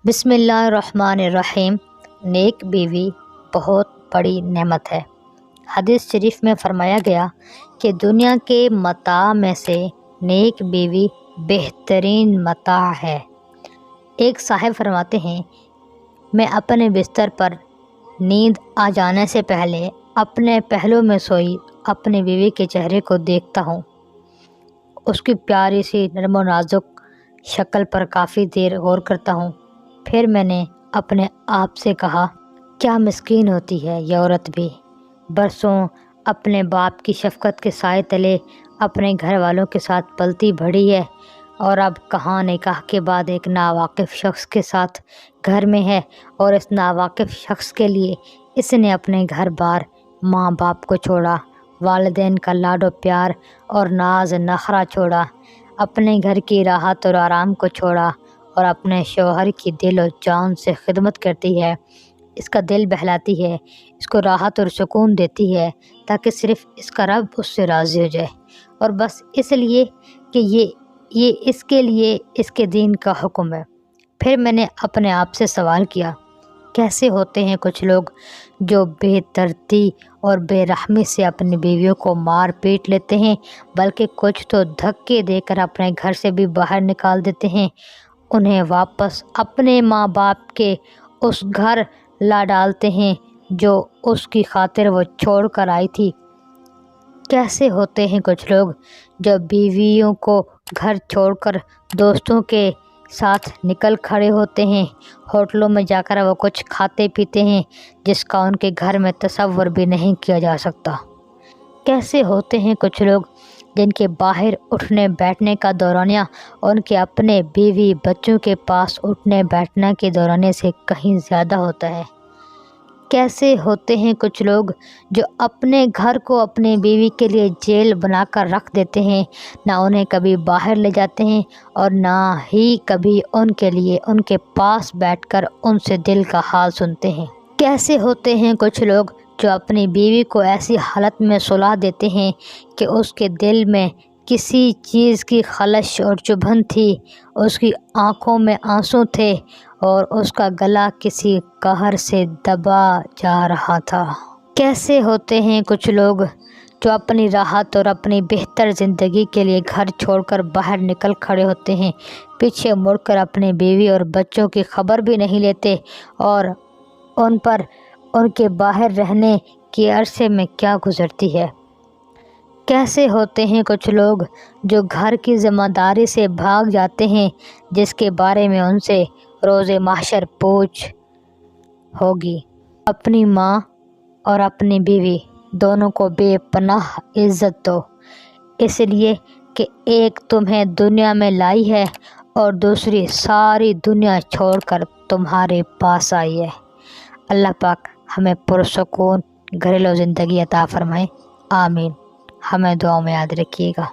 بسم اللہ الرحمن الرحیم۔ نیک بیوی بہت بڑی نعمت ہے۔ حدیث شریف میں فرمایا گیا کہ دنیا کے متاع میں سے نیک بیوی بہترین متاع ہے۔ ایک صاحب فرماتے ہیں، میں اپنے بستر پر نیند آ جانے سے پہلے اپنے پہلو میں سوئی اپنی بیوی کے چہرے کو دیکھتا ہوں، اس کی پیاری سی نرم و نازک شکل پر کافی دیر غور کرتا ہوں۔ پھر میں نے اپنے آپ سے کہا، کیا مسکین ہوتی ہے یہ عورت بھی، برسوں اپنے باپ کی شفقت کے سائے تلے اپنے گھر والوں کے ساتھ پلتی بڑھی ہے، اور اب کہاں نکاح کے بعد ایک ناواقف شخص کے ساتھ گھر میں ہے، اور اس ناواقف شخص کے لیے اس نے اپنے گھر بار، ماں باپ کو چھوڑا، والدین کا لاڈ و پیار اور ناز نخرہ چھوڑا، اپنے گھر کی راحت اور آرام کو چھوڑا، اور اپنے شوہر کی دل و جان سے خدمت کرتی ہے، اس کا دل بہلاتی ہے، اس کو راحت اور سکون دیتی ہے، تاکہ صرف اس کا رب اس سے راضی ہو جائے، اور بس اس لیے کہ یہ اس کے لیے اس کے دین کا حکم ہے۔ پھر میں نے اپنے آپ سے سوال کیا، کیسے ہوتے ہیں کچھ لوگ جو بے دردی اور بے رحمی سے اپنی بیویوں کو مار پیٹ لیتے ہیں، بلکہ کچھ تو دھکے دے کر اپنے گھر سے بھی باہر نکال دیتے ہیں، انہیں واپس اپنے ماں باپ کے اس گھر لا ڈالتے ہیں جو اس کی خاطر وہ چھوڑ کر آئی تھی۔ کیسے ہوتے ہیں کچھ لوگ جو بیویوں کو گھر چھوڑ کر دوستوں کے ساتھ نکل کھڑے ہوتے ہیں، ہوٹلوں میں جا کر وہ کچھ کھاتے پیتے ہیں جس کا ان کے گھر میں تصور بھی نہیں کیا جا سکتا۔ کیسے ہوتے ہیں کچھ لوگ جن کے باہر اٹھنے بیٹھنے کا دورانیہ ان کے اپنے بیوی بچوں کے پاس اٹھنے بیٹھنے کے دورانیے سے کہیں زیادہ ہوتا ہے۔ کیسے ہوتے ہیں کچھ لوگ جو اپنے گھر کو اپنی بیوی کے لیے جیل بنا کر رکھ دیتے ہیں، نہ انہیں کبھی باہر لے جاتے ہیں اور نہ ہی کبھی ان کے لیے ان کے پاس بیٹھ کر ان سے دل کا حال سنتے ہیں۔ کیسے ہوتے ہیں کچھ لوگ جو اپنی بیوی کو ایسی حالت میں سلا دیتے ہیں کہ اس کے دل میں کسی چیز کی خلش اور چبھن تھی، اس کی آنکھوں میں آنسو تھے، اور اس کا گلا کسی قہر سے دبا جا رہا تھا۔ کیسے ہوتے ہیں کچھ لوگ جو اپنی راحت اور اپنی بہتر زندگی کے لیے گھر چھوڑ کر باہر نکل کھڑے ہوتے ہیں، پیچھے مڑ کر اپنی بیوی اور بچوں کی خبر بھی نہیں لیتے، اور ان پر ان کے باہر رہنے کے عرصے میں کیا گزرتی ہے۔ کیسے ہوتے ہیں کچھ لوگ جو گھر کی ذمہ داری سے بھاگ جاتے ہیں جس کے بارے میں ان سے روز محشر پوچھ ہوگی۔ اپنی ماں اور اپنی بیوی دونوں کو بے پناہ عزت دو، اس لیے کہ ایک تمہیں دنیا میں لائی ہے اور دوسری ساری دنیا چھوڑ کر تمہارے پاس آئی ہے۔ اللہ پاک ہمیں پرسکون گھریلو زندگی عطا فرمائے، آمین۔ ہمیں دعاؤں میں یاد رکھیے گا۔